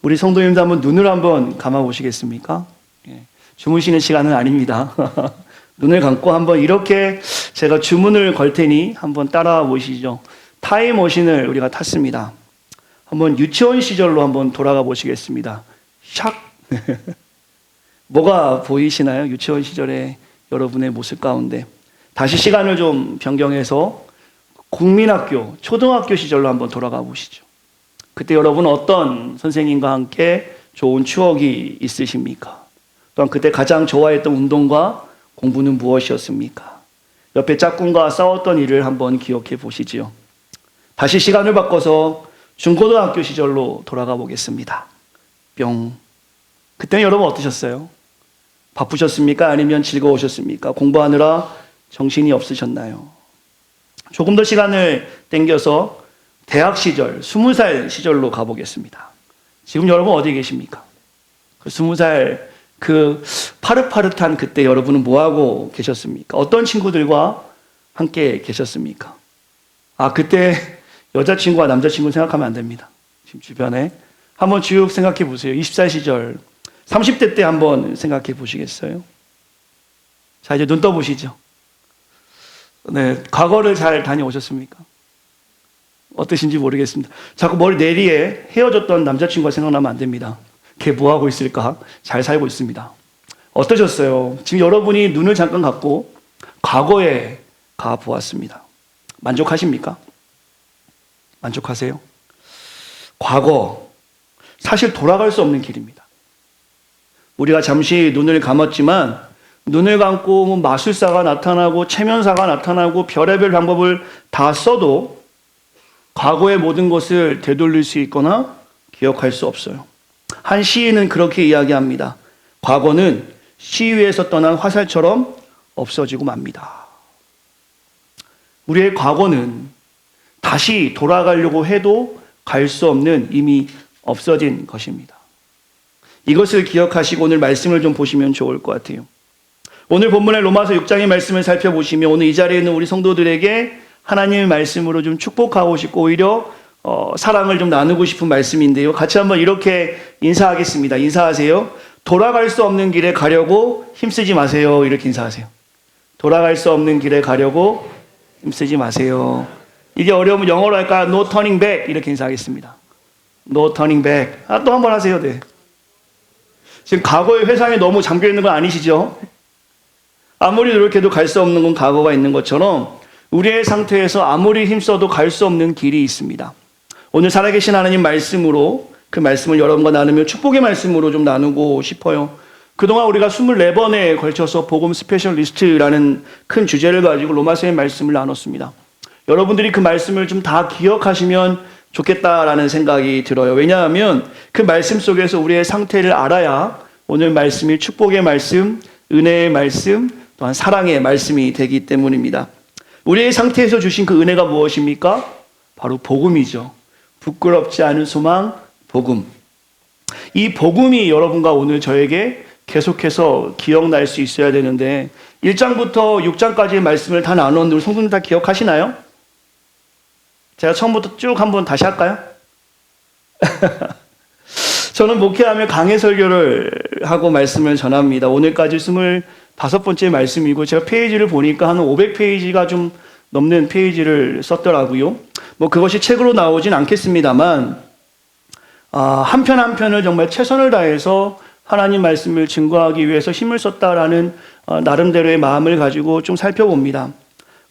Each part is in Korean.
우리 성도님도 한번 눈을 한번 감아 보시겠습니까? 예, 주무시는 시간은 아닙니다. 눈을 감고 한번 이렇게 제가 주문을 걸 테니 한번 따라와 보시죠. 타임머신을 우리가 탔습니다. 한번 유치원 시절로 한번 돌아가 보시겠습니다. 샥! 뭐가 보이시나요? 유치원 시절의 여러분의 모습 가운데. 다시 시간을 좀 변경해서 국민학교, 초등학교 시절로 한번 돌아가 보시죠. 그때 여러분 어떤 선생님과 함께 좋은 추억이 있으십니까? 또한 그때 가장 좋아했던 운동과 공부는 무엇이었습니까? 옆에 짝꿍과 싸웠던 일을 한번 기억해 보시지요. 다시 시간을 바꿔서 중고등학교 시절로 돌아가 보겠습니다. 뿅. 그때는 여러분 어떠셨어요? 바쁘셨습니까? 아니면 즐거우셨습니까? 공부하느라 정신이 없으셨나요? 조금 더 시간을 당겨서 대학 시절, 20살 시절로 가보겠습니다. 지금 여러분 어디 계십니까? 그 20살 그 파릇파릇한 그때 여러분은 뭐하고 계셨습니까? 어떤 친구들과 함께 계셨습니까? 그때 여자친구와 남자친구 생각하면 안 됩니다. 지금 주변에 한번 쭉 생각해 보세요. 20살 시절, 30대 때 한번 생각해 보시겠어요? 자, 이제 눈 떠보시죠. 네, 과거를 잘 다녀오셨습니까? 어떠신지 모르겠습니다. 자꾸 머리 내리에 헤어졌던 남자친구가 생각나면 안 됩니다. 걔 뭐하고 있을까? 잘 살고 있습니다. 어떠셨어요? 지금 여러분이 눈을 잠깐 감고 과거에 가보았습니다. 만족하십니까? 만족하세요? 과거, 사실 돌아갈 수 없는 길입니다. 우리가 잠시 눈을 감았지만 눈을 감고 마술사가 나타나고 체면사가 나타나고 별의별 방법을 다 써도 과거의 모든 것을 되돌릴 수 있거나 기억할 수 없어요. 한 시인은 그렇게 이야기합니다. 과거는 시위에서 떠난 화살처럼 없어지고 맙니다. 우리의 과거는 다시 돌아가려고 해도 갈 수 없는 이미 없어진 것입니다. 이것을 기억하시고 오늘 말씀을 좀 보시면 좋을 것 같아요. 오늘 본문의 로마서 6장의 말씀을 살펴보시면 오늘 이 자리에 있는 우리 성도들에게 하나님의 말씀으로 좀 축복하고 싶고 오히려 사랑을 좀 나누고 싶은 말씀인데요. 같이 한번 이렇게 인사하겠습니다. 인사하세요. 돌아갈 수 없는 길에 가려고 힘쓰지 마세요. 이렇게 인사하세요. 돌아갈 수 없는 길에 가려고 힘쓰지 마세요. 이게 어려우면 영어로 할까? No turning back. 이렇게 인사하겠습니다. No turning back. 또 한 번 하세요. 네. 지금 과거의 회상에 너무 잠겨 있는 건 아니시죠? 아무리 노력해도 갈 수 없는 건 과거가 있는 것처럼 우리의 상태에서 아무리 힘써도 갈 수 없는 길이 있습니다. 오늘 살아계신 하나님 말씀으로 그 말씀을 여러분과 나누며 축복의 말씀으로 좀 나누고 싶어요. 그동안 우리가 24번에 걸쳐서 복음 스페셜리스트라는 큰 주제를 가지고 로마서의 말씀을 나눴습니다. 여러분들이 그 말씀을 좀 다 기억하시면 좋겠다라는 생각이 들어요. 왜냐하면 그 말씀 속에서 우리의 상태를 알아야 오늘 말씀이 축복의 말씀, 은혜의 말씀, 또한 사랑의 말씀이 되기 때문입니다. 우리의 상태에서 주신 그 은혜가 무엇입니까? 바로 복음이죠. 부끄럽지 않은 소망, 복음. 이 복음이 여러분과 오늘 저에게 계속해서 기억날 수 있어야 되는데 1장부터 6장까지의 말씀을 다 나눴는데 우리 성도님 다 기억하시나요? 제가 처음부터 쭉 한번 다시 할까요? 저는 목회하며 강해 설교를 하고 말씀을 전합니다. 오늘까지 25번째 말씀이고 제가 페이지를 보니까 한 500페이지가 좀 넘는 페이지를 썼더라고요. 그것이 책으로 나오진 않겠습니다만 한 편 한 편을 정말 최선을 다해서 하나님 말씀을 증거하기 위해서 힘을 썼다라는 나름대로의 마음을 가지고 좀 살펴봅니다.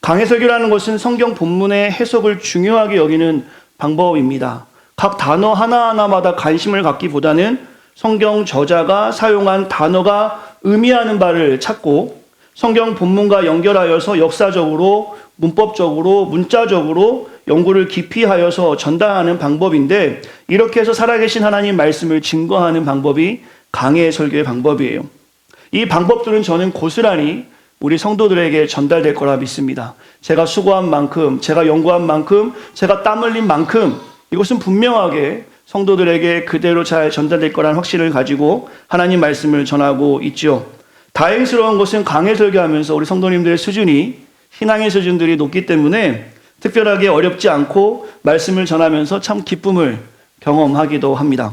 강해 설교라는 것은 성경 본문의 해석을 중요하게 여기는 방법입니다. 각 단어 하나하나마다 관심을 갖기보다는 성경 저자가 사용한 단어가 의미하는 바를 찾고 성경 본문과 연결하여서 역사적으로, 문법적으로, 문자적으로 연구를 깊이 하여서 전달하는 방법인데 이렇게 해서 살아계신 하나님 말씀을 증거하는 방법이 강해 설교의 방법이에요. 이 방법들은 저는 고스란히 우리 성도들에게 전달될 거라 믿습니다. 제가 수고한 만큼, 제가 연구한 만큼, 제가 땀 흘린 만큼 이것은 분명하게 성도들에게 그대로 잘 전달될 거라는 확신을 가지고 하나님 말씀을 전하고 있죠. 다행스러운 것은 강해 설교하면서 우리 성도님들의 수준이 신앙의 수준들이 높기 때문에 특별하게 어렵지 않고 말씀을 전하면서 참 기쁨을 경험하기도 합니다.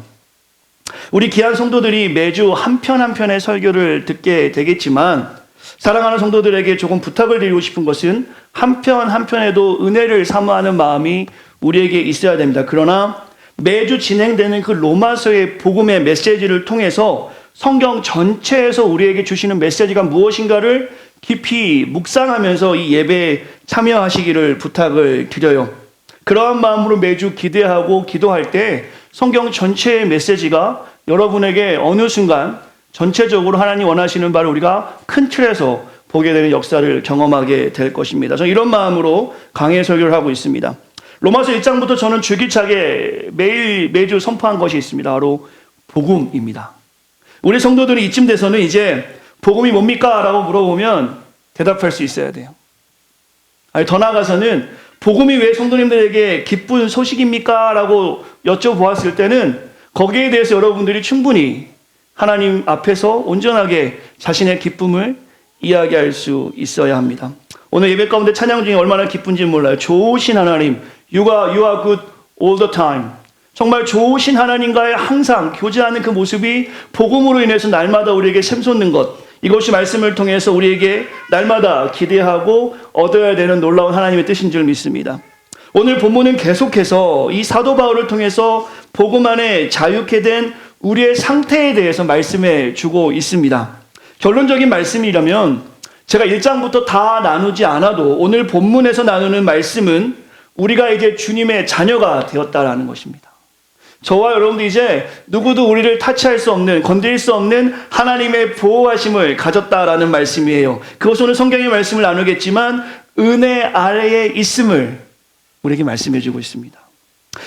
우리 귀한 성도들이 매주 한 편 한 편의 설교를 듣게 되겠지만 사랑하는 성도들에게 조금 부탁을 드리고 싶은 것은 한 편 한 편에도 은혜를 사모하는 마음이 우리에게 있어야 됩니다. 그러나 매주 진행되는 그 로마서의 복음의 메시지를 통해서 성경 전체에서 우리에게 주시는 메시지가 무엇인가를 깊이 묵상하면서 이 예배에 참여하시기를 부탁을 드려요. 그러한 마음으로 매주 기대하고 기도할 때 성경 전체의 메시지가 여러분에게 어느 순간 전체적으로 하나님 원하시는 바를 우리가 큰 틀에서 보게 되는 역사를 경험하게 될 것입니다. 저는 이런 마음으로 강해 설교를 하고 있습니다. 로마서 1장부터 저는 줄기차게 매주 선포한 것이 있습니다. 바로 복음입니다. 우리 성도들이 이쯤 돼서는 이제 복음이 뭡니까? 라고 물어보면 대답할 수 있어야 돼요. 아니, 더 나아가서는 복음이 왜 성도님들에게 기쁜 소식입니까? 라고 여쭤보았을 때는 거기에 대해서 여러분들이 충분히 하나님 앞에서 온전하게 자신의 기쁨을 이야기할 수 있어야 합니다. 오늘 예배 가운데 찬양 중에 얼마나 기쁜지 몰라요. 좋으신 하나님, You are good all the time. 정말 좋으신 하나님과의 항상 교제하는 그 모습이 복음으로 인해서 날마다 우리에게 샘솟는 것, 이것이 말씀을 통해서 우리에게 날마다 기대하고 얻어야 되는 놀라운 하나님의 뜻인 줄 믿습니다. 오늘 본문은 계속해서 이 사도 바울을 통해서 복음 안에 자유케 된 우리의 상태에 대해서 말씀해 주고 있습니다. 결론적인 말씀이라면 제가 1장부터 다 나누지 않아도 오늘 본문에서 나누는 말씀은 우리가 이제 주님의 자녀가 되었다라는 것입니다. 저와 여러분도 이제 누구도 우리를 타치할 수 없는, 건드릴 수 없는 하나님의 보호하심을 가졌다라는 말씀이에요. 그것은 오늘 성경의 말씀을 나누겠지만 은혜 아래에 있음을 우리에게 말씀해 주고 있습니다.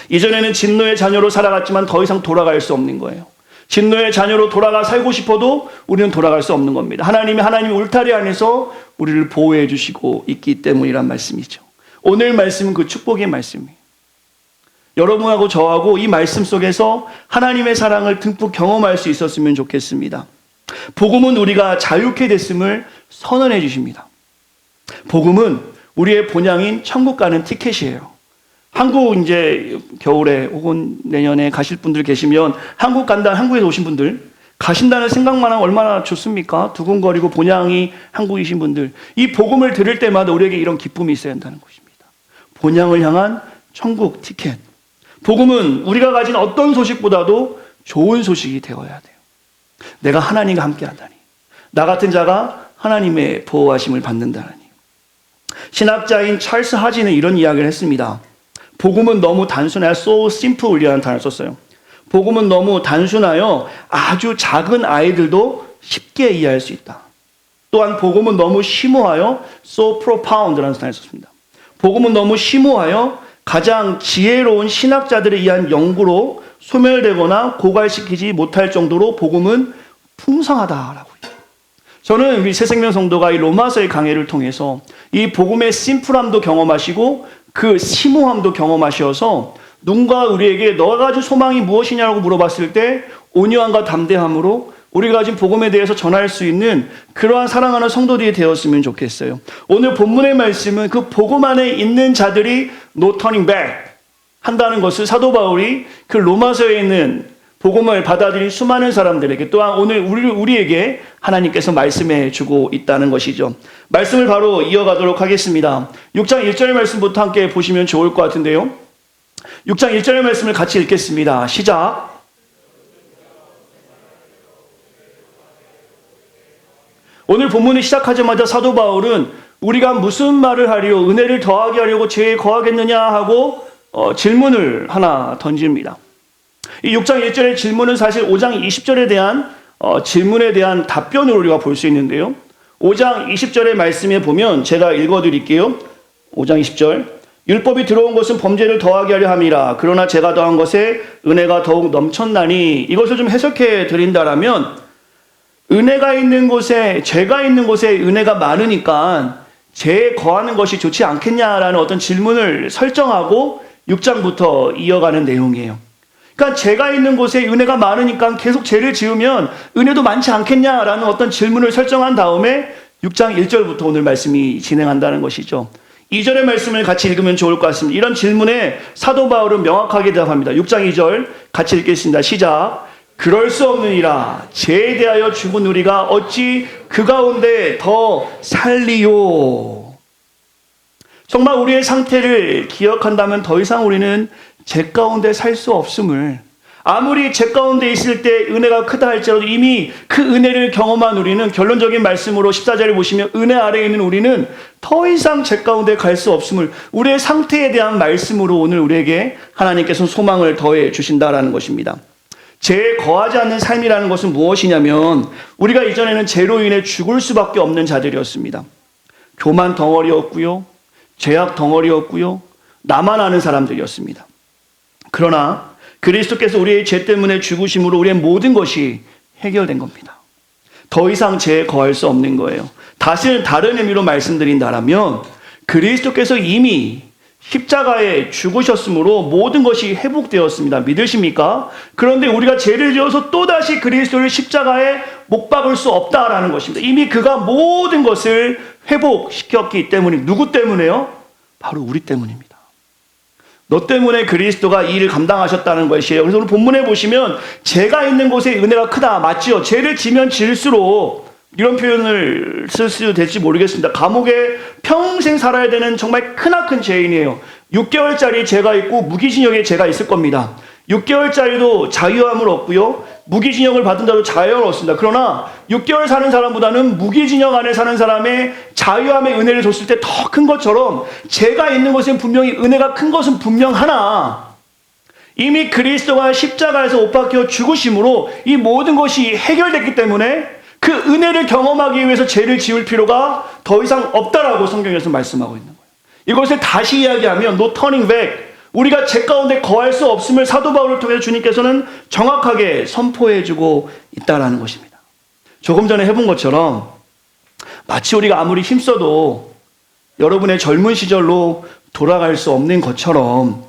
이전에는 진노의 자녀로 살아갔지만 더 이상 돌아갈 수 없는 거예요. 진노의 자녀로 돌아가 살고 싶어도 우리는 돌아갈 수 없는 겁니다. 하나님이 울타리 안에서 우리를 보호해 주시고 있기 때문이란 말씀이죠. 오늘 말씀은 그 축복의 말씀이에요. 여러분하고 저하고 이 말씀 속에서 하나님의 사랑을 듬뿍 경험할 수 있었으면 좋겠습니다. 복음은 우리가 자유케 됐음을 선언해 주십니다. 복음은 우리의 본향인 천국 가는 티켓이에요. 한국 이제 겨울에 혹은 내년에 가실 분들 계시면 한국에서 오신 분들 가신다는 생각만 하면 얼마나 좋습니까? 두근거리고 본향이 한국이신 분들, 이 복음을 들을 때마다 우리에게 이런 기쁨이 있어야 한다는 것입니다. 본향을 향한 천국 티켓. 복음은 우리가 가진 어떤 소식보다도 좋은 소식이 되어야 돼요. 내가 하나님과 함께 한다니, 나 같은 자가 하나님의 보호하심을 받는다니. 신학자인 찰스 하지는 이런 이야기를 했습니다. 복음은 너무 단순해요. So simple이라는 단어를 썼어요. 복음은 너무 단순하여 아주 작은 아이들도 쉽게 이해할 수 있다. 또한 복음은 너무 심오하여 so profound라는 단어를 썼습니다. 복음은 너무 심오하여 가장 지혜로운 신학자들에 의한 연구로 소멸되거나 고갈시키지 못할 정도로 복음은 풍성하다라고 해요. 저는 우리 새생명 성도가 이 로마서의 강해를 통해서 이 복음의 심플함도 경험하시고 그 심오함도 경험하셔서 누군가 우리에게 너가 가진 소망이 무엇이냐고 물어봤을 때 온유함과 담대함으로 우리가 가진 복음에 대해서 전할 수 있는 그러한 사랑하는 성도들이 되었으면 좋겠어요. 오늘 본문의 말씀은 그 복음 안에 있는 자들이 no turning back 한다는 것을 사도 바울이 그 로마서에 있는 복음을 받아들인 수많은 사람들에게, 또한 오늘 우리에게 하나님께서 말씀해 주고 있다는 것이죠. 말씀을 바로 이어가도록 하겠습니다. 6장 1절의 말씀부터 함께 보시면 좋을 것 같은데요. 6장 1절의 말씀을 같이 읽겠습니다. 시작. 오늘 본문을 시작하자마자 사도 바울은 우리가 무슨 말을 하리요? 은혜를 더하게 하려고 죄에 거하겠느냐 하고 질문을 하나 던집니다. 이 6장 1절의 질문은 사실 5장 20절에 대한 질문에 대한 답변으로 우리가 볼 수 있는데요. 5장 20절의 말씀에 보면 제가 읽어드릴게요. 5장 20절. 율법이 들어온 것은 범죄를 더하게 하려 함이라. 그러나 제가 더한 것에 은혜가 더욱 넘쳤나니. 이것을 좀 해석해 드린다라면 은혜가 있는 곳에, 죄가 있는 곳에 은혜가 많으니까 죄에 거하는 것이 좋지 않겠냐라는 어떤 질문을 설정하고 6장부터 이어가는 내용이에요. 그러니까 죄가 있는 곳에 은혜가 많으니까 계속 죄를 지으면 은혜도 많지 않겠냐라는 어떤 질문을 설정한 다음에 6장 1절부터 오늘 말씀이 진행한다는 것이죠. 2절의 말씀을 같이 읽으면 좋을 것 같습니다. 이런 질문에 사도 바울은 명확하게 대답합니다. 6장 2절 같이 읽겠습니다. 시작. 그럴 수 없느니라. 죄에 대하여 죽은 우리가 어찌 그 가운데 더 살리요. 정말 우리의 상태를 기억한다면 더 이상 우리는 죄 가운데 살 수 없음을, 아무리 죄 가운데 있을 때 은혜가 크다 할지라도 이미 그 은혜를 경험한 우리는, 결론적인 말씀으로 14절을 보시면 은혜 아래에 있는 우리는 더 이상 죄 가운데 갈 수 없음을, 우리의 상태에 대한 말씀으로 오늘 우리에게 하나님께서 소망을 더해 주신다라는 것입니다. 죄에 거하지 않는 삶이라는 것은 무엇이냐면, 우리가 이전에는 죄로 인해 죽을 수밖에 없는 자들이었습니다. 교만 덩어리였고요, 죄악 덩어리였고요, 나만 아는 사람들이었습니다. 그러나 그리스도께서 우리의 죄 때문에 죽으심으로 우리의 모든 것이 해결된 겁니다. 더 이상 죄에 거할 수 없는 거예요. 다시는 다른 의미로 말씀드린다면, 그리스도께서 이미 십자가에 죽으셨으므로 모든 것이 회복되었습니다. 믿으십니까? 그런데 우리가 죄를 지어서 또다시 그리스도를 십자가에 못 박을 수 없다라는 것입니다. 이미 그가 모든 것을 회복시켰기 때문에. 누구 때문에요? 바로 우리 때문입니다. 너 때문에 그리스도가 이 일을 감당하셨다는 것이에요. 그래서 오늘 본문에 보시면 죄가 있는 곳에 은혜가 크다. 맞지요? 죄를 지면 질수록, 이런 표현을 쓸 수 될지 모르겠습니다, 감옥에 평생 살아야 되는 정말 크나큰 죄인이에요. 6개월짜리 죄가 있고 무기징역의 죄가 있을 겁니다. 6개월짜리도 자유함을 얻고요, 무기징역을 받은 자도 자유함을 얻습니다. 그러나 6개월 사는 사람보다는 무기징역 안에 사는 사람의 자유함의 은혜를 줬을 때 더 큰 것처럼, 죄가 있는 곳에 분명히 은혜가 큰 것은 분명하나, 이미 그리스도가 십자가에서 못 박혀 죽으심으로 이 모든 것이 해결됐기 때문에 그 은혜를 경험하기 위해서 죄를 지을 필요가 더 이상 없다라고 성경에서 말씀하고 있는 거예요. 이것을 다시 이야기하면 no turning back, 우리가 죄 가운데 거할 수 없음을 사도 바울을 통해서 주님께서는 정확하게 선포해주고 있다라는 것입니다. 조금 전에 해본 것처럼 마치 우리가 아무리 힘써도 여러분의 젊은 시절로 돌아갈 수 없는 것처럼,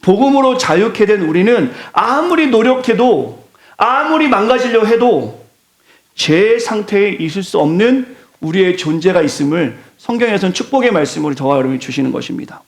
복음으로 자유케 된 우리는 아무리 노력해도, 아무리 망가지려 해도 죄의 상태에 있을 수 없는 우리의 존재가 있음을 성경에서는 축복의 말씀으로 저와 여러분이 주시는 것입니다.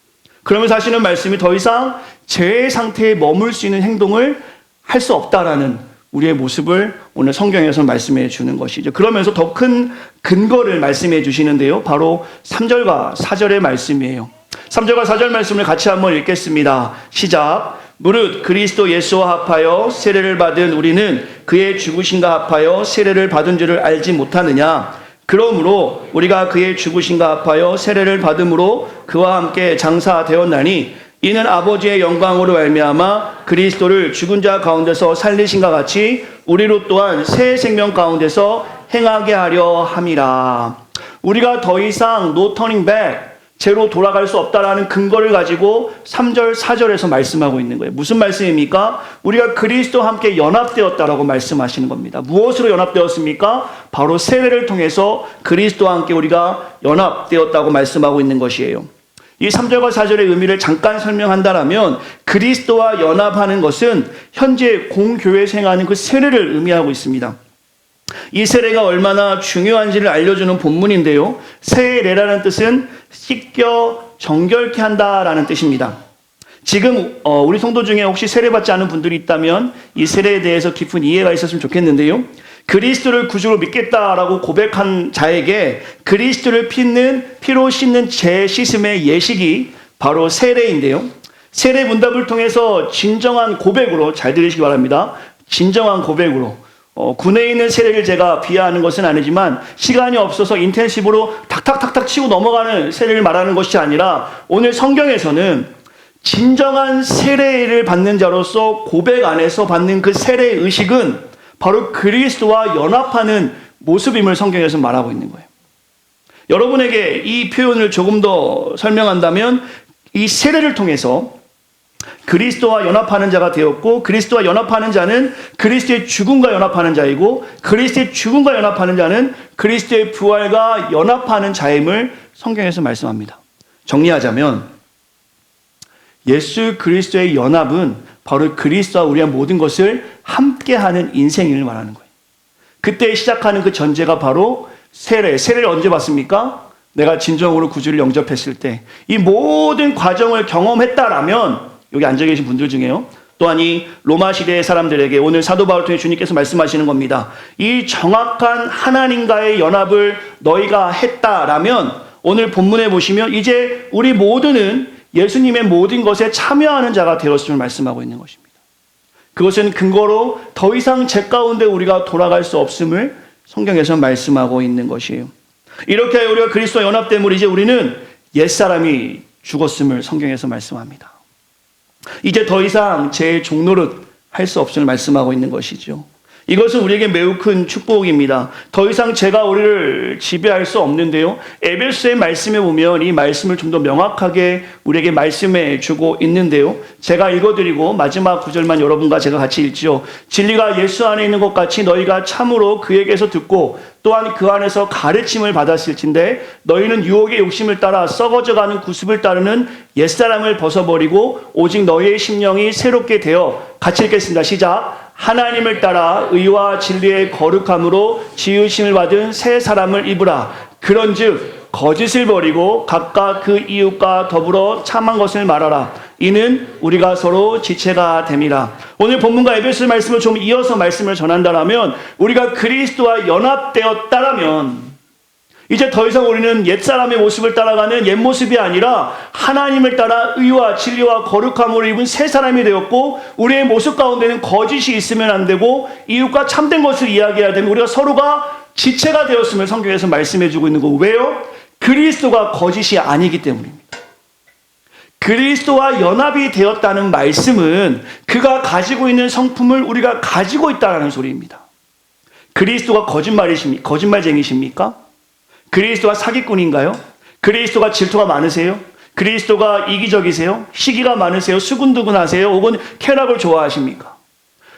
그러면서 하시는 말씀이 더 이상 죄의 상태에 머물 수 있는 행동을 할 수 없다라는 우리의 모습을 오늘 성경에서 말씀해 주는 것이죠. 그러면서 더 큰 근거를 말씀해 주시는데요, 바로 3절과 4절의 말씀이에요. 3절과 4절 말씀을 같이 한번 읽겠습니다. 시작. 무릇 그리스도 예수와 합하여 세례를 받은 우리는 그의 죽으심과 합하여 세례를 받은 줄을 알지 못하느냐. 그러므로 우리가 그의 죽으심과 합하여 세례를 받음으로 그와 함께 장사되었나니, 이는 아버지의 영광으로 말미암아 그리스도를 죽은 자 가운데서 살리신과 같이 우리로 또한 새 생명 가운데서 행하게 하려 함이라. 우리가 더 이상 no turning back, 죄로 돌아갈 수 없다라는 근거를 가지고 3절, 4절에서 말씀하고 있는 거예요. 무슨 말씀입니까? 우리가 그리스도와 함께 연합되었다라고 말씀하시는 겁니다. 무엇으로 연합되었습니까? 바로 세례를 통해서 그리스도와 함께 우리가 연합되었다고 말씀하고 있는 것이에요. 이 3절과 4절의 의미를 잠깐 설명한다면, 그리스도와 연합하는 것은 현재 공교회에서 행하는 그 세례를 의미하고 있습니다. 이 세례가 얼마나 중요한지를 알려주는 본문인데요, 세례라는 뜻은 씻겨 정결케 한다라는 뜻입니다. 지금 우리 성도 중에 혹시 세례받지 않은 분들이 있다면 이 세례에 대해서 깊은 이해가 있었으면 좋겠는데요, 그리스도를 구주로 믿겠다라고 고백한 자에게 그리스도를 피로 씻는 죄 씻음의 예식이 바로 세례인데요, 세례 문답을 통해서 진정한 고백으로, 잘 들으시기 바랍니다, 진정한 고백으로, 군에 있는 세례를 제가 비하하는 것은 아니지만 시간이 없어서 인텐시브로 탁탁탁탁 치고 넘어가는 세례를 말하는 것이 아니라, 오늘 성경에서는 진정한 세례를 받는 자로서 고백 안에서 받는 그 세례 의식은 바로 그리스도와 연합하는 모습임을 성경에서 말하고 있는 거예요. 여러분에게 이 표현을 조금 더 설명한다면, 이 세례를 통해서 그리스도와 연합하는 자가 되었고, 그리스도와 연합하는 자는 그리스도의 죽음과 연합하는 자이고, 그리스도의 죽음과 연합하는 자는 그리스도의 부활과 연합하는 자임을 성경에서 말씀합니다. 정리하자면 예수 그리스도의 연합은 바로 그리스도와 우리의 모든 것을 함께하는 인생을 말하는 거예요. 그때 시작하는 그 전제가 바로 세례를 언제 받습니까? 내가 진정으로 구주를 영접했을 때. 이 모든 과정을 경험했다라면, 여기 앉아 계신 분들 중에요, 또한 이 로마 시대의 사람들에게 오늘 사도 바울 통해 주님께서 말씀하시는 겁니다. 이 정확한 하나님과의 연합을 너희가 했다라면 오늘 본문에 보시면 이제 우리 모두는 예수님의 모든 것에 참여하는 자가 되었음을 말씀하고 있는 것입니다. 그것은 근거로 더 이상 죄 가운데 우리가 돌아갈 수 없음을 성경에서 말씀하고 있는 것이에요. 이렇게 우리가 그리스도와 연합됨으로 이제 우리는 옛사람이 죽었음을 성경에서 말씀합니다. 이제 더 이상 죄의 종노릇 할 수 없음을 말씀하고 있는 것이죠. 이것은 우리에게 매우 큰 축복입니다. 더 이상 죄가 우리를 지배할 수 없는데요. 에베소의 말씀에 보면 이 말씀을 좀 더 명확하게 우리에게 말씀해 주고 있는데요. 제가 읽어드리고 마지막 구절만 여러분과 제가 같이 읽죠. 진리가 예수 안에 있는 것 같이 너희가 참으로 그에게서 듣고 또한 그 안에서 가르침을 받았을진데 너희는 유혹의 욕심을 따라 썩어져가는 구습을 따르는 옛사람을 벗어버리고 오직 너희의 심령이 새롭게 되어 같이 읽겠습니다. 시작. 하나님을 따라 의와 진리의 거룩함으로 지으심을 받은 새 사람을 입으라. 그런즉 거짓을 버리고 각각 그 이웃과 더불어 참한 것을 말하라. 이는 우리가 서로 지체가 됨이라. 오늘 본문과 에베소 말씀을 좀 이어서 말씀을 전한다라면 우리가 그리스도와 연합되었다라면 이제 더 이상 우리는 옛사람의 모습을 따라가는 옛모습이 아니라 하나님을 따라 의와 진리와 거룩함으로 입은 새 사람이 되었고 우리의 모습 가운데는 거짓이 있으면 안 되고 이웃과 참된 것을 이야기해야 되면 우리가 서로가 지체가 되었음을 성경에서 말씀해 주고 있는 거. 왜요? 그리스도가 거짓이 아니기 때문입니다. 그리스도와 연합이 되었다는 말씀은 그가 가지고 있는 성품을 우리가 가지고 있다는 소리입니다. 그리스도가 거짓말쟁이십니까? 그리스도가 사기꾼인가요? 그리스도가 질투가 많으세요? 그리스도가 이기적이세요? 시기가 많으세요? 수근두근하세요? 혹은 쾌락을 좋아하십니까?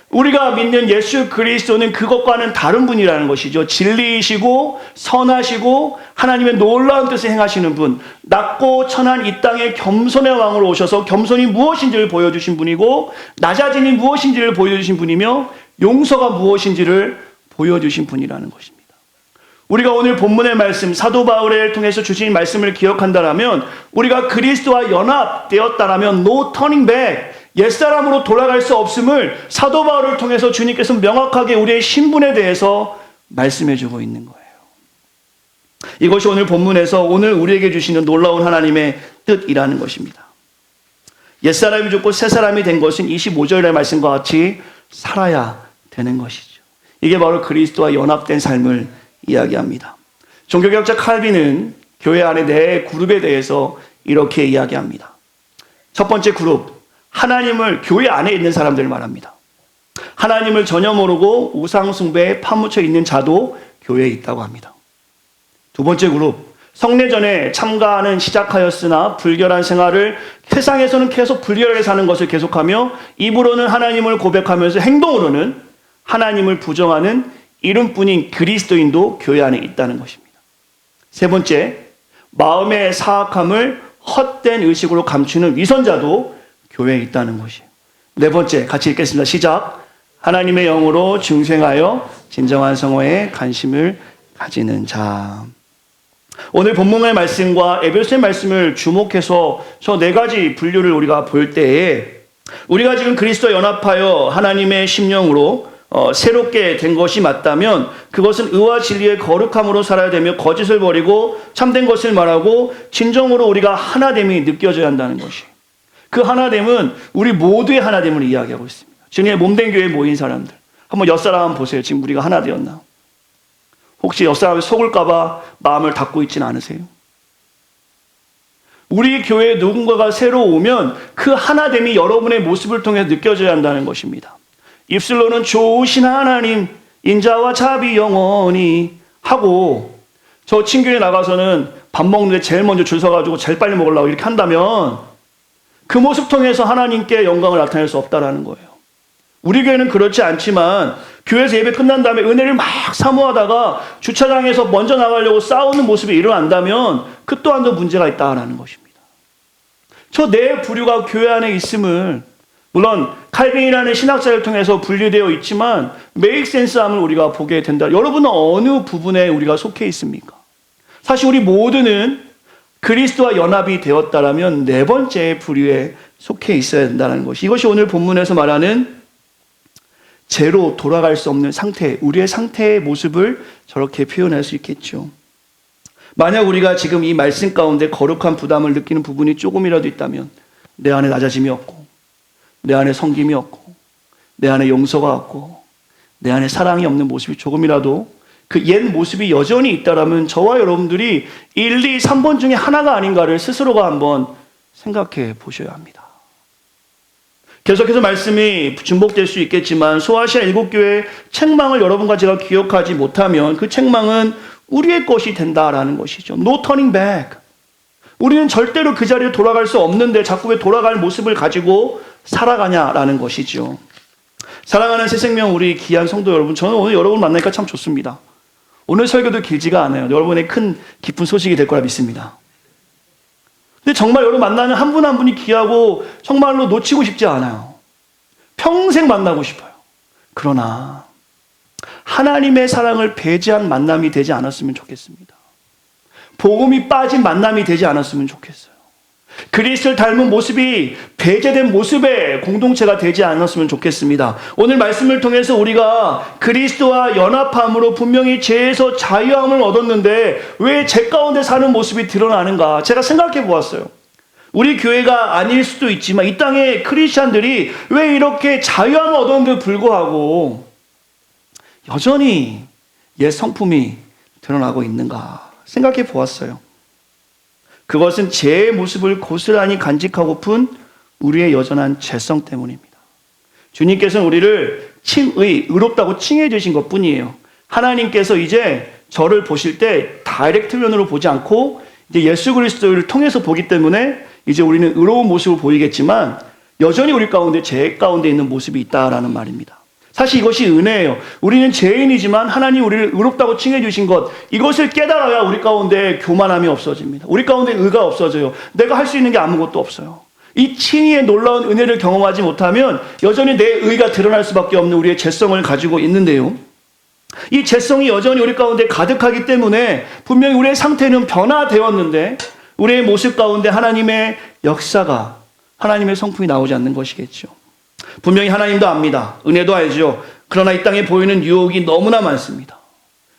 우리가 믿는 예수 그리스도는 그것과는 다른 분이라는 것이죠. 진리이시고 선하시고 하나님의 놀라운 뜻을 행하시는 분, 낮고 천한 이 땅에 겸손의 왕으로 오셔서 겸손이 무엇인지를 보여주신 분이고 낮아짐이 무엇인지를 보여주신 분이며 용서가 무엇인지를 보여주신 분이라는 것입니다. 우리가 오늘 본문의 말씀, 사도 바울을 통해서 주신 말씀을 기억한다라면 우리가 그리스도와 연합되었다라면 no turning back, 옛사람으로 돌아갈 수 없음을 사도 바울을 통해서 주님께서 명확하게 우리의 신분에 대해서 말씀해 주고 있는 거예요. 이것이 오늘 본문에서 오늘 우리에게 주시는 놀라운 하나님의 뜻이라는 것입니다. 옛사람이 죽고 새사람이 된 것은 25절의 말씀과 같이 살아야 되는 것이죠. 이게 바로 그리스도와 연합된 삶을 이야기합니다. 종교개혁자 칼빈은 교회 안에 네 그룹에 대해서 이렇게 이야기합니다. 첫 번째 그룹, 하나님을 교회 안에 있는 사람들을 말합니다. 하나님을 전혀 모르고 우상숭배에 파묻혀 있는 자도 교회에 있다고 합니다. 두 번째 그룹, 성례전에 참가하는 시작하였으나 불결한 생활을 세상에서는 계속 불결하게 사는 것을 계속하며 입으로는 하나님을 고백하면서 행동으로는 하나님을 부정하는 이름뿐인 그리스도인도 교회 안에 있다는 것입니다. 세 번째, 마음의 사악함을 헛된 의식으로 감추는 위선자도 교회에 있다는 것이에요. 네 번째, 같이 읽겠습니다. 시작. 하나님의 영으로 중생하여 진정한 성화에 관심을 가지는 자. 오늘 본문의 말씀과 에베소의 말씀을 주목해서 저 네 가지 분류를 우리가 볼 때에 우리가 지금 그리스도와 연합하여 하나님의 심령으로 새롭게 된 것이 맞다면 그것은 의와 진리의 거룩함으로 살아야 되며 거짓을 버리고 참된 것을 말하고 진정으로 우리가 하나됨이 느껴져야 한다는 것이. 그 하나됨은 우리 모두의 하나됨을 이야기하고 있습니다. 주님의 몸된 교회에 모인 사람들. 한번 옆사람 한번 보세요. 지금 우리가 하나 되었나? 혹시 옆사람이 속을까 봐 마음을 닫고 있지는 않으세요? 우리 교회에 누군가가 새로 오면 그 하나됨이 여러분의 모습을 통해 느껴져야 한다는 것입니다. 입술로는 좋으신 하나님 인자와 자비 영원히 하고 저 친교에 나가서는 밥 먹는데 제일 먼저 줄 서가지고 제일 빨리 먹으려고 이렇게 한다면 그 모습 통해서 하나님께 영광을 나타낼 수 없다라는 거예요. 우리 교회는 그렇지 않지만 교회에서 예배 끝난 다음에 은혜를 막 사모하다가 주차장에서 먼저 나가려고 싸우는 모습이 일어난다면 그 또한도 문제가 있다라는 것입니다. 저 네 부류가 교회 안에 있음을 물론 칼빈이라는 신학자를 통해서 분류되어 있지만 메이크센스함을 우리가 보게 된다. 여러분은 어느 부분에 우리가 속해 있습니까? 사실 우리 모두는 그리스도와 연합이 되었다라면 네 번째 부류에 속해 있어야 된다는 것이, 이것이 오늘 본문에서 말하는 죄로 돌아갈 수 없는 상태, 우리의 상태의 모습을 저렇게 표현할 수 있겠죠. 만약 우리가 지금 이 말씀 가운데 거룩한 부담을 느끼는 부분이 조금이라도 있다면, 내 안에 낮아짐이 없고, 내 안에 섬김이 없고, 내 안에 용서가 없고, 내 안에 사랑이 없는 모습이 조금이라도 그 옛 모습이 여전히 있다라면 저와 여러분들이 1, 2, 3번 중에 하나가 아닌가를 스스로가 한번 생각해 보셔야 합니다. 계속해서 말씀이 중복될 수 있겠지만 소아시아 7교회 책망을 여러분과 제가 기억하지 못하면 그 책망은 우리의 것이 된다라는 것이죠. No turning back. 우리는 절대로 그 자리에 돌아갈 수 없는데 자꾸 왜 돌아갈 모습을 가지고 살아가냐라는 것이죠. 사랑하는 새생명 우리 귀한 성도 여러분, 저는 오늘 여러분 만나니까 참 좋습니다. 오늘 설교도 길지가 않아요. 여러분의 큰 기쁜 소식이 될 거라 믿습니다. 근데 정말 여러분 만나는 한 분 한 분이 귀하고 정말로 놓치고 싶지 않아요. 평생 만나고 싶어요. 그러나 하나님의 사랑을 배제한 만남이 되지 않았으면 좋겠습니다. 복음이 빠진 만남이 되지 않았으면 좋겠어요. 그리스도를 닮은 모습이 배제된 모습의 공동체가 되지 않았으면 좋겠습니다. 오늘 말씀을 통해서 우리가 그리스도와 연합함으로 분명히 죄에서 자유함을 얻었는데 왜 죄 가운데 사는 모습이 드러나는가? 제가 생각해 보았어요. 우리 교회가 아닐 수도 있지만 이 땅의 크리스찬들이 왜 이렇게 자유함을 얻었는데도 불구하고 여전히 옛 성품이 드러나고 있는가 생각해 보았어요. 그것은 죄의 모습을 고스란히 간직하고픈 우리의 여전한 죄성 때문입니다. 주님께서는 우리를 의롭다고 칭해 주신 것 뿐이에요. 하나님께서 이제 저를 보실 때 다이렉트 면으로 보지 않고 이제 예수 그리스도를 통해서 보기 때문에 이제 우리는 의로운 모습을 보이겠지만 여전히 우리 가운데 죄 가운데 있는 모습이 있다라는 말입니다. 사실 이것이 은혜예요. 우리는 죄인이지만 하나님 우리를 의롭다고 칭해 주신 것, 이것을 깨달아야 우리 가운데 교만함이 없어집니다. 우리 가운데 의가 없어져요. 내가 할 수 있는 게 아무것도 없어요. 이 칭의의 놀라운 은혜를 경험하지 못하면 여전히 내 의가 드러날 수밖에 없는 우리의 죄성을 가지고 있는데요. 이 죄성이 여전히 우리 가운데 가득하기 때문에 분명히 우리의 상태는 변화되었는데 우리의 모습 가운데 하나님의 역사가, 하나님의 성품이 나오지 않는 것이겠죠. 분명히 하나님도 압니다. 은혜도 알죠. 그러나 이 땅에 보이는 유혹이 너무나 많습니다.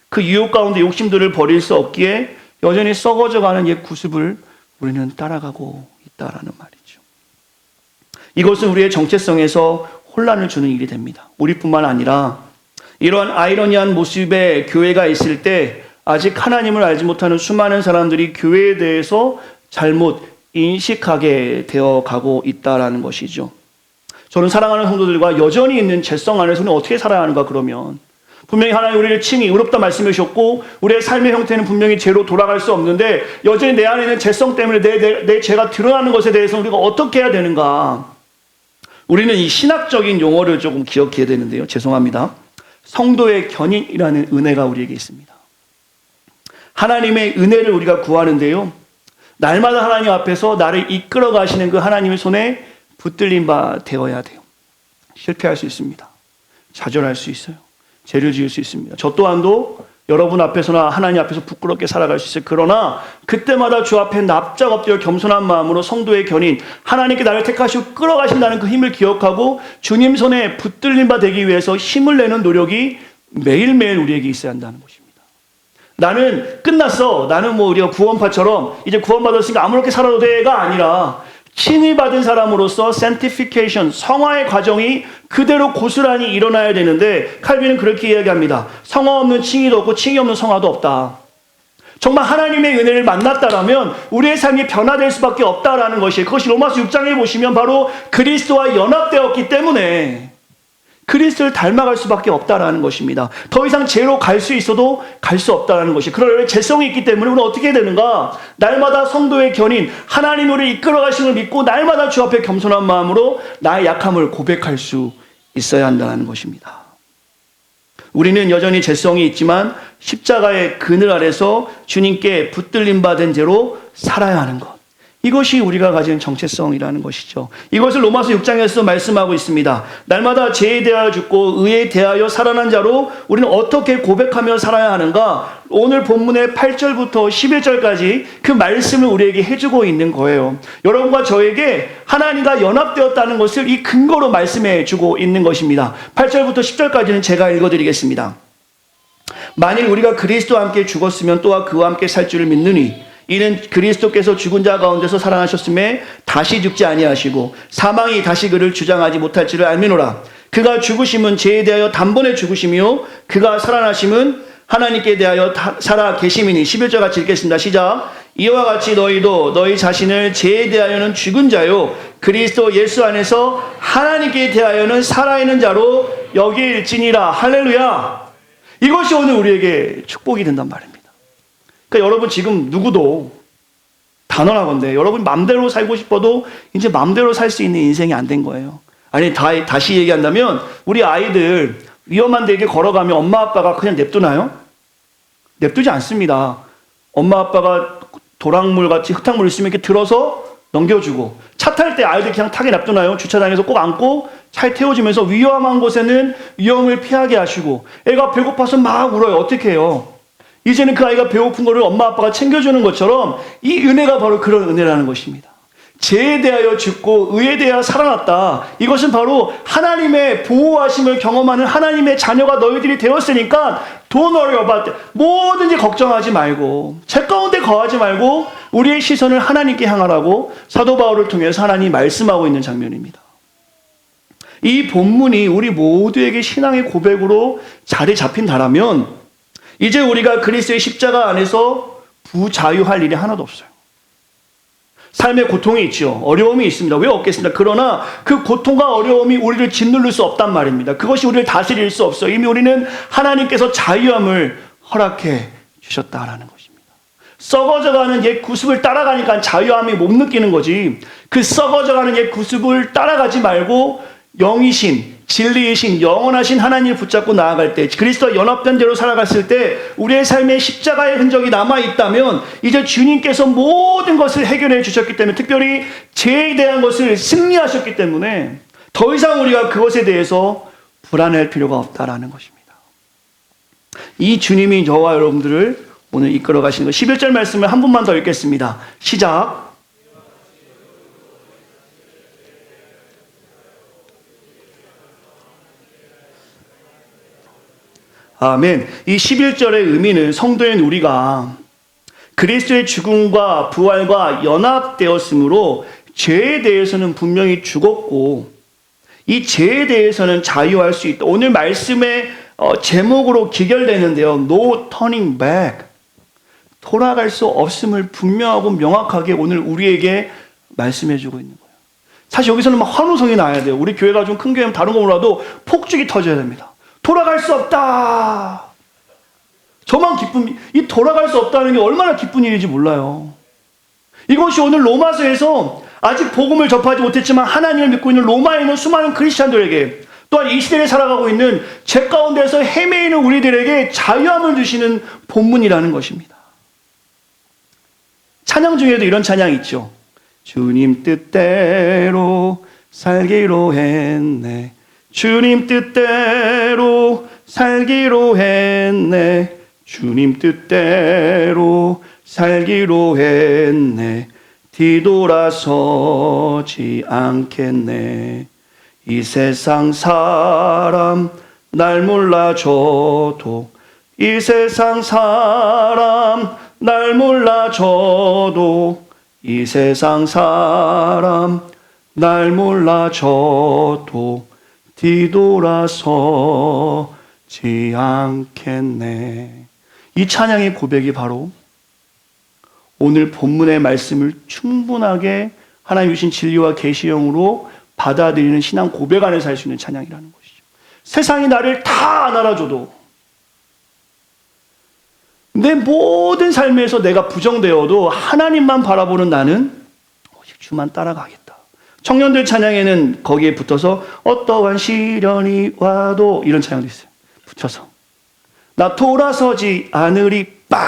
그 유혹 가운데 욕심들을 버릴 수 없기에 여전히 썩어져가는 옛 구습을 우리는 따라가고 있다라는 말이죠. 이것은 우리의 정체성에서 혼란을 주는 일이 됩니다. 우리뿐만 아니라 이러한 아이러니한 모습의 교회가 있을 때 아직 하나님을 알지 못하는 수많은 사람들이 교회에 대해서 잘못 인식하게 되어 가고 있다라는 것이죠. 저는 사랑하는 성도들과 여전히 있는 죄성 안에서 우리는 어떻게 살아야 하는가 그러면 분명히 하나님 우리를 칭히 의롭다 말씀해 주셨고 우리의 삶의 형태는 분명히 죄로 돌아갈 수 없는데 여전히 내 안에 있는 죄성 때문에 내 죄가 드러나는 것에 대해서 우리가 어떻게 해야 되는가? 우리는 이 신학적인 용어를 조금 기억해야 되는데요. 죄송합니다. 성도의 견인이라는 은혜가 우리에게 있습니다. 하나님의 은혜를 우리가 구하는데요. 날마다 하나님 앞에서 나를 이끌어 가시는 그 하나님의 손에 붙들린 바 되어야 돼요. 실패할 수 있습니다. 좌절할 수 있어요. 죄를 지을 수 있습니다. 저 또한도 여러분 앞에서나 하나님 앞에서 부끄럽게 살아갈 수 있어요. 그러나 그때마다 주 앞에 납작 엎드려 겸손한 마음으로 성도의 견인, 하나님께 나를 택하시고 끌어가신다는 그 힘을 기억하고 주님 손에 붙들린 바 되기 위해서 힘을 내는 노력이 매일매일 우리에게 있어야 한다는 것입니다. 나는 끝났어. 나는 우리가 구원파처럼 이제 구원받았으니까 아무렇게 살아도 돼가 아니라 칭의 받은 사람으로서 sanctification, 성화의 과정이 그대로 고스란히 일어나야 되는데 칼빈은 그렇게 이야기합니다. 성화 없는 칭의도 없고 칭의 없는 성화도 없다. 정말 하나님의 은혜를 만났다라면 우리의 삶이 변화될 수밖에 없다라는 것이, 그것이 로마서 6장에 보시면 바로 그리스도와 연합되었기 때문에 그리스도를 닮아갈 수밖에 없다라는 것입니다. 더 이상 죄로 갈 수 있어도 갈 수 없다라는 것이. 그러나 죄성이 있기 때문에 우리는 어떻게 해야 되는가? 날마다 성도의 견인, 하나님 우리를 이끌어 가심을 믿고 날마다 주 앞에 겸손한 마음으로 나의 약함을 고백할 수 있어야 한다는 것입니다. 우리는 여전히 죄성이 있지만 십자가의 그늘 아래서 주님께 붙들림 받은 죄로 살아야 하는 것. 이것이 우리가 가진 정체성이라는 것이죠. 이것을 로마서 6장에서 말씀하고 있습니다. 날마다 죄에 대하여 죽고 의에 대하여 살아난 자로 우리는 어떻게 고백하며 살아야 하는가? 오늘 본문의 8절부터 11절까지 그 말씀을 우리에게 해주고 있는 거예요. 여러분과 저에게 하나님과 연합되었다는 것을 이 근거로 말씀해 주고 있는 것입니다. 8절부터 10절까지는 제가 읽어드리겠습니다. 만일 우리가 그리스도와 함께 죽었으면 또한 그와 함께 살 줄을 믿느니 이는 그리스도께서 죽은 자 가운데서 살아나셨음에 다시 죽지 아니하시고 사망이 다시 그를 주장하지 못할 줄을 알미노라. 그가 죽으심은 죄에 대하여 단번에 죽으심이요 그가 살아나심은 하나님께 대하여 살아 계심이니. 11절 같이 읽겠습니다. 시작. 이와 같이 너희도 너희 자신을 죄에 대하여는 죽은 자요 그리스도 예수 안에서 하나님께 대하여는 살아있는 자로 여길지니라. 할렐루야. 이것이 오늘 우리에게 축복이 된단 말입니다. 그러니까 여러분 지금 누구도 단언하건대 여러분 맘대로 살고 싶어도 이제 맘대로 살 수 있는 인생이 안 된 거예요. 아니 다시 얘기한다면 우리 아이들 위험한 데에 걸어가면 엄마 아빠가 그냥 냅두나요? 냅두지 않습니다. 엄마 아빠가 도랑물 같이 흙탕물 있으면 이렇게 들어서 넘겨주고 차 탈 때 아이들 그냥 타게 냅두나요? 주차장에서 꼭 안고 차에 태워주면서 위험한 곳에는 위험을 피하게 하시고 애가 배고파서 막 울어요. 어떻게 해요? 이제는 그 아이가 배고픈 거를 엄마 아빠가 챙겨주는 것처럼 이 은혜가 바로 그런 은혜라는 것입니다. 죄에 대하여 죽고 의에 대하여 살아났다. 이것은 바로 하나님의 보호하심을 경험하는 하나님의 자녀가 너희들이 되었으니까 Don't worry about it. 뭐든지 걱정하지 말고 죄 가운데 거하지 말고 우리의 시선을 하나님께 향하라고 사도 바울을 통해서 하나님이 말씀하고 있는 장면입니다. 이 본문이 우리 모두에게 신앙의 고백으로 자리 잡힌다라면 이제 우리가 그리스도의 십자가 안에서 부자유할 일이 하나도 없어요. 삶의 고통이 있죠. 어려움이 있습니다. 왜 없겠습니까? 그러나 그 고통과 어려움이 우리를 짓누를 수 없단 말입니다. 그것이 우리를 다스릴 수 없어요. 이미 우리는 하나님께서 자유함을 허락해 주셨다라는 것입니다. 썩어져가는 옛 구습을 따라가니까 자유함이 못 느끼는 거지. 그 썩어져가는 옛 구습을 따라가지 말고 영이신 진리이신 영원하신 하나님을 붙잡고 나아갈 때 그리스도와 연합된 대로 살아갔을 때 우리의 삶에 십자가의 흔적이 남아있다면 이제 주님께서 모든 것을 해결해 주셨기 때문에 특별히 죄에 대한 것을 승리하셨기 때문에 더 이상 우리가 그것에 대해서 불안할 필요가 없다라는 것입니다. 이 주님이 저와 여러분들을 오늘 이끌어 가시는 것 11절 말씀을 한 번만 더 읽겠습니다. 시작. 아멘. 이 11절의 의미는 성도인 우리가 그리스도의 죽음과 부활과 연합되었으므로 죄에 대해서는 분명히 죽었고 이 죄에 대해서는 자유할 수 있다. 오늘 말씀의 제목으로 기결되는데요. No turning back. 돌아갈 수 없음을 분명하고 명확하게 오늘 우리에게 말씀해주고 있는 거예요. 사실 여기서는 막 환호성이 나야 돼요. 우리 교회가 좀 큰 교회면 다른 거 몰라도 폭죽이 터져야 됩니다. 돌아갈 수 없다. 저만 기쁨, 이 돌아갈 수 없다는 게 얼마나 기쁜 일인지 몰라요. 이것이 오늘 로마서에서 아직 복음을 접하지 못했지만 하나님을 믿고 있는 로마에 있는 수많은 크리스찬들에게 또한 이 시대에 살아가고 있는 죄 가운데서 헤매이는 우리들에게 자유함을 주시는 본문이라는 것입니다. 찬양 중에도 이런 찬양이 있죠. 주님 뜻대로 살기로 했네. 주님 뜻대로 살기로 했네. 주님 뜻대로 살기로 했네. 뒤돌아서지 않겠네. 이 세상 사람 날 몰라줘도 이 세상 사람 날 몰라줘도 이 세상 사람 날 몰라줘도 뒤돌아서지 않겠네. 이 찬양의 고백이 바로 오늘 본문의 말씀을 충분하게 하나님 주신 진리와 계시형으로 받아들이는 신앙 고백 안에서 할 수 있는 찬양이라는 것이죠. 세상이 나를 다 안 알아줘도 내 모든 삶에서 내가 부정되어도 하나님만 바라보는 나는 오직 주만 따라가겠다. 청년들 찬양에는 거기에 붙어서 어떠한 시련이 와도 이런 찬양도 있어요. 붙여서 나 돌아서지 않으리 빰.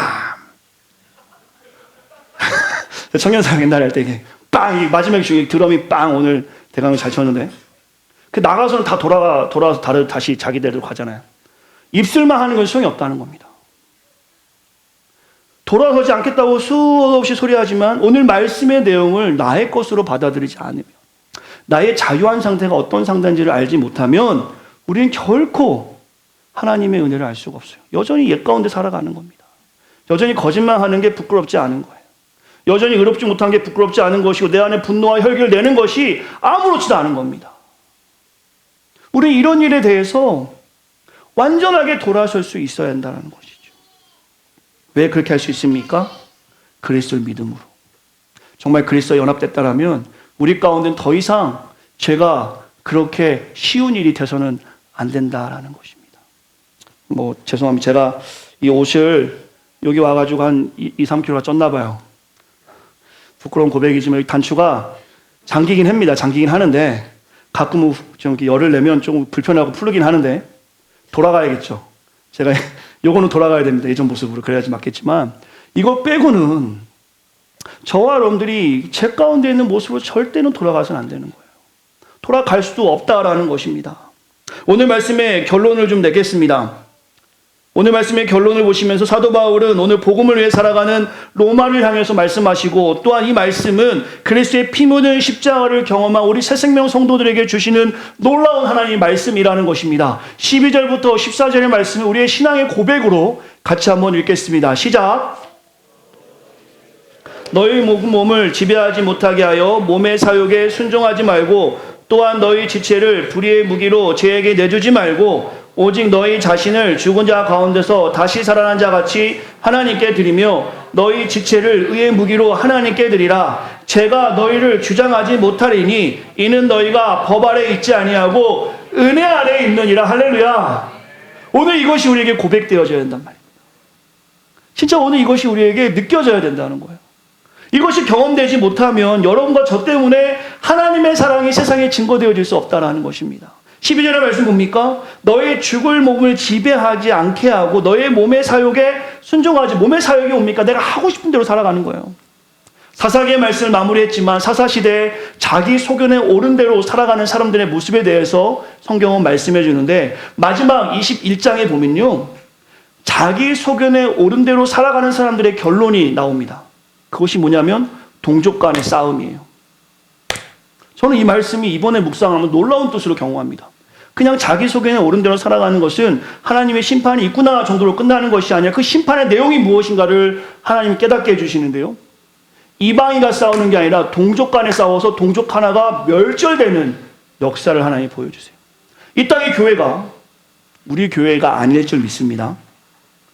청년사역 옛날에 할 때 이게 빵, 이 마지막에 중에 드럼이 빵, 오늘 대강을 잘 쳤는데. 그 나가서는 다 돌아와서 다시 자기대로 가잖아요. 입술만 하는 건 소용이 없다는 겁니다. 돌아서지 않겠다고 수없이 소리하지만 오늘 말씀의 내용을 나의 것으로 받아들이지 않으면, 나의 자유한 상태가 어떤 상태인지를 알지 못하면 우리는 결코 하나님의 은혜를 알 수가 없어요. 여전히 옛 가운데 살아가는 겁니다. 여전히 거짓말하는 게 부끄럽지 않은 거예요. 여전히 의롭지 못한 게 부끄럽지 않은 것이고 내 안에 분노와 혈기를 내는 것이 아무렇지도 않은 겁니다. 우리 이런 일에 대해서 완전하게 돌아설 수 있어야 한다는 것이죠. 왜 그렇게 할 수 있습니까? 그리스도를 믿음으로. 정말 그리스도와 연합됐다라면 우리 가운데는 더 이상 죄가 그렇게 쉬운 일이 돼서는 안 된다라는 것입니다. 죄송합니다. 제가 이 옷을 여기 와가지고 한 2-3kg가 쪘나 봐요. 부끄러운 고백이지만 이 단추가 잠기긴 합니다. 잠기긴 하는데 가끔 좀 열을 내면 좀 불편하고 풀리긴 하는데 돌아가야겠죠. 제가 요거는 돌아가야 됩니다. 예전 모습으로. 그래야지 맞겠지만 이거 빼고는 저와 여러분들이 제 가운데 있는 모습으로 절대는 돌아가서는 안 되는 거예요. 돌아갈 수도 없다라는 것입니다. 오늘 말씀의 결론을 좀 내겠습니다. 오늘 말씀의 결론을 보시면서 사도 바울은 오늘 복음을 위해 살아가는 로마를 향해서 말씀하시고, 또한 이 말씀은 그리스도의 피 묻은 십자가를 경험한 우리 새생명 성도들에게 주시는 놀라운 하나님의 말씀이라는 것입니다. 12절부터 14절의 말씀은 우리의 신앙의 고백으로 같이 한번 읽겠습니다. 시작. 너희 몸을 지배하지 못하게 하여 몸의 사욕에 순종하지 말고, 또한 너희 지체를 불의의 무기로 죄에게 내주지 말고 오직 너희 자신을 죽은 자 가운데서 다시 살아난 자 같이 하나님께 드리며 너희 지체를 의의 무기로 하나님께 드리라. 제가 너희를 주장하지 못하리니 이는 너희가 법 아래 있지 아니하고 은혜 아래 있느니라. 할렐루야. 오늘 이것이 우리에게 고백되어져야 된단 말입니다. 진짜 오늘 이것이 우리에게 느껴져야 된다는 거예요. 이것이 경험되지 못하면 여러분과 저 때문에 하나님의 사랑이 세상에 증거되어질 수 없다는 것입니다. 12절의 말씀 뭡니까? 너의 죽을 몸을 지배하지 않게 하고 너의 몸의 사욕에 순종하지. 몸의 사욕이 뭡니까? 내가 하고 싶은 대로 살아가는 거예요. 사사기의 말씀을 마무리했지만 사사시대에 자기 소견에 옳은 대로 살아가는 사람들의 모습에 대해서 성경은 말씀해 주는데, 마지막 21장에 보면요, 자기 소견에 옳은 대로 살아가는 사람들의 결론이 나옵니다. 그것이 뭐냐면 동족 간의 싸움이에요. 저는 이 말씀이 이번에 묵상하면 놀라운 뜻으로 경험합니다. 그냥 자기 소견에 옳은 대로 살아가는 것은 하나님의 심판이 있구나 정도로 끝나는 것이 아니라 그 심판의 내용이 무엇인가를 하나님이 깨닫게 해주시는데요. 이방인과 싸우는 게 아니라 동족 간에 싸워서 동족 하나가 멸절되는 역사를 하나님이 보여주세요. 이 땅의 교회가 우리 교회가 아닐 줄 믿습니다.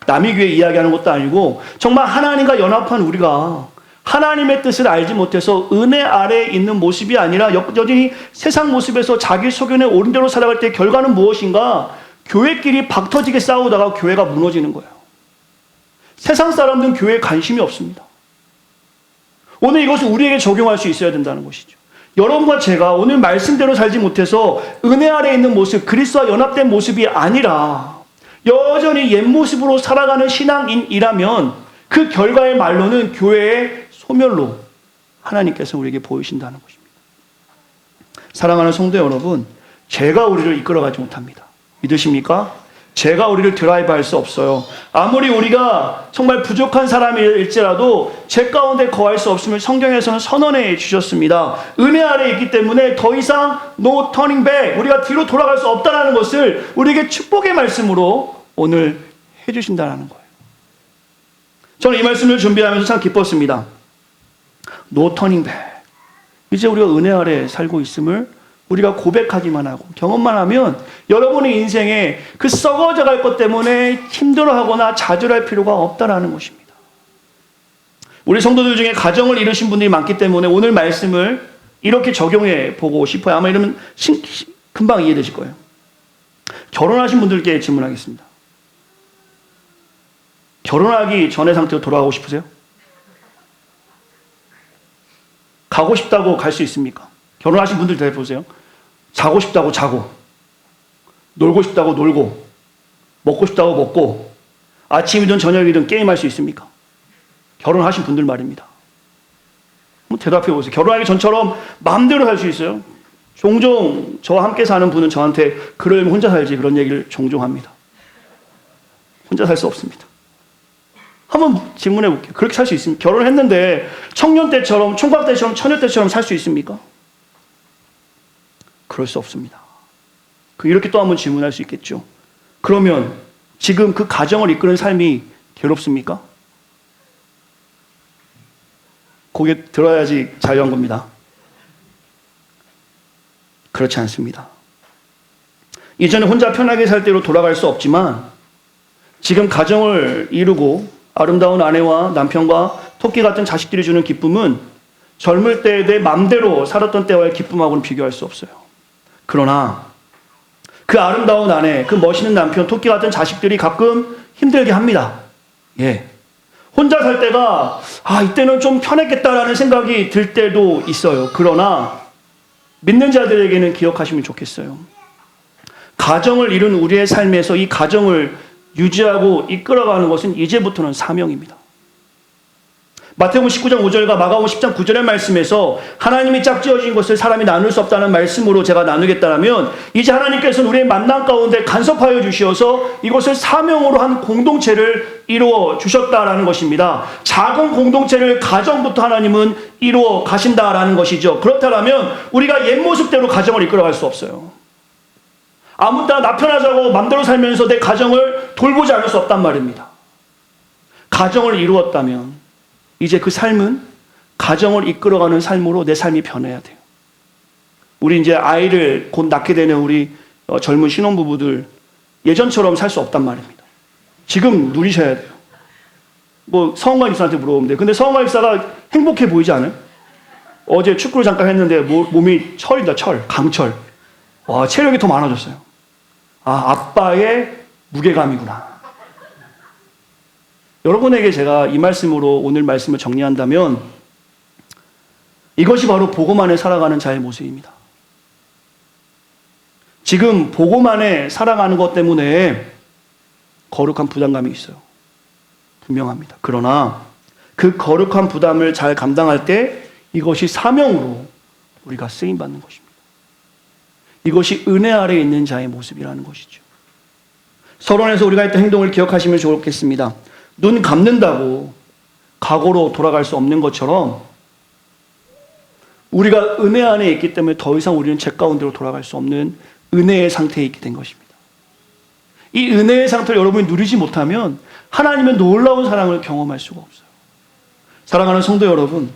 남의 교회 이야기하는 것도 아니고 정말 하나님과 연합한 우리가 하나님의 뜻을 알지 못해서 은혜 아래에 있는 모습이 아니라 여전히 세상 모습에서 자기 소견에 옳은 대로 살아갈 때 결과는 무엇인가? 교회끼리 박터지게 싸우다가 교회가 무너지는 거예요. 세상 사람들은 교회에 관심이 없습니다. 오늘 이것을 우리에게 적용할 수 있어야 된다는 것이죠. 여러분과 제가 오늘 말씀대로 살지 못해서 은혜 아래에 있는 모습, 그리스도와 연합된 모습이 아니라 여전히 옛 모습으로 살아가는 신앙인이라면 그 결과의 말로는 교회의 소멸로 하나님께서 우리에게 보이신다는 것입니다. 사랑하는 성도 여러분, 죄가 우리를 이끌어가지 못합니다. 믿으십니까? 죄가 우리를 드라이브할 수 없어요. 아무리 우리가 정말 부족한 사람일지라도 죄 가운데 거할 수 없음을 성경에서는 선언해 주셨습니다. 은혜 아래에 있기 때문에 더 이상 no turning back, 우리가 뒤로 돌아갈 수 없다는 것을 우리에게 축복의 말씀으로 오늘 해주신다는 거예요. 저는 이 말씀을 준비하면서 참 기뻤습니다. No turning back. 이제 우리가 은혜 아래 살고 있음을 우리가 고백하기만 하고 경험만 하면 여러분의 인생에 그 썩어져 갈 것 때문에 힘들어하거나 좌절할 필요가 없다는 것입니다. 우리 성도들 중에 가정을 이루신 분들이 많기 때문에 오늘 말씀을 이렇게 적용해 보고 싶어요. 아마 이러면 금방 이해되실 거예요. 결혼하신 분들께 질문하겠습니다. 결혼하기 전의 상태로 돌아가고 싶으세요? 가고 싶다고 갈 수 있습니까? 결혼하신 분들 대해보세요. 자고 싶다고 자고, 놀고 싶다고 놀고, 먹고 싶다고 먹고, 아침이든 저녁이든 게임할 수 있습니까? 결혼하신 분들 말입니다. 대답해 보세요. 결혼하기 전처럼 마음대로 살 수 있어요? 종종 저와 함께 사는 분은 저한테 그러려면 혼자 살지 그런 얘기를 종종 합니다. 혼자 살 수 없습니다. 한번 질문해 볼게요. 그렇게 살 수 있습니까? 결혼을 했는데 청년 때처럼, 총각 때처럼, 처녀 때처럼 살 수 있습니까? 그럴 수 없습니다. 이렇게 또 한번 질문할 수 있겠죠. 그러면 지금 그 가정을 이끄는 삶이 괴롭습니까? 고개 들어야지 자유한 겁니다. 그렇지 않습니다. 이전에 혼자 편하게 살 때로 돌아갈 수 없지만 지금 가정을 이루고 아름다운 아내와 남편과 토끼 같은 자식들이 주는 기쁨은 젊을 때 내 맘대로 살았던 때와의 기쁨하고는 비교할 수 없어요. 그러나 그 아름다운 아내, 그 멋있는 남편, 토끼 같은 자식들이 가끔 힘들게 합니다. 예. 혼자 살 때가 이때는 좀 편했겠다라는 생각이 들 때도 있어요. 그러나 믿는 자들에게는 기억하시면 좋겠어요. 가정을 이룬 우리의 삶에서 이 가정을 유지하고 이끌어가는 것은 이제부터는 사명입니다. 마태복음 19장 5절과 마가복음 10장 9절의 말씀에서 하나님이 짝지어진 것을 사람이 나눌 수 없다는 말씀으로 제가 나누겠다면 이제 하나님께서는 우리의 만남 가운데 간섭하여 주시어서 이것을 사명으로 한 공동체를 이루어 주셨다라는 것입니다. 작은 공동체를 가정부터 하나님은 이루어 가신다라는 것이죠. 그렇다면 우리가 옛 모습대로 가정을 이끌어갈 수 없어요. 아무 때나 나 편하자고 맘대로 살면서 내 가정을 돌보지 않을 수 없단 말입니다. 가정을 이루었다면 이제 그 삶은 가정을 이끌어가는 삶으로 내 삶이 변해야 돼요. 우리 이제 아이를 곧 낳게 되는 우리 젊은 신혼부부들 예전처럼 살 수 없단 말입니다. 지금 누리셔야 돼요. 서원관 입사한테 물어보면 돼요. 근데 서원관 입사가 행복해 보이지 않아요? 어제 축구를 잠깐 했는데 몸이 철이다, 강철. 와, 체력이 더 많아졌어요. 아빠의 무게감이구나. 여러분에게 제가 이 말씀으로 오늘 말씀을 정리한다면 이것이 바로 복음 안에 살아가는 자의 모습입니다. 지금 복음 안에 살아가는 것 때문에 거룩한 부담감이 있어요. 분명합니다. 그러나 그 거룩한 부담을 잘 감당할 때 이것이 사명으로 우리가 쓰임받는 것입니다. 이것이 은혜 아래에 있는 자의 모습이라는 것이죠. 서론에서 우리가 했던 행동을 기억하시면 좋겠습니다. 눈 감는다고 과거로 돌아갈 수 없는 것처럼 우리가 은혜 안에 있기 때문에 더 이상 우리는 죄 가운데로 돌아갈 수 없는 은혜의 상태에 있게 된 것입니다. 이 은혜의 상태를 여러분이 누리지 못하면 하나님의 놀라운 사랑을 경험할 수가 없어요. 사랑하는 성도 여러분,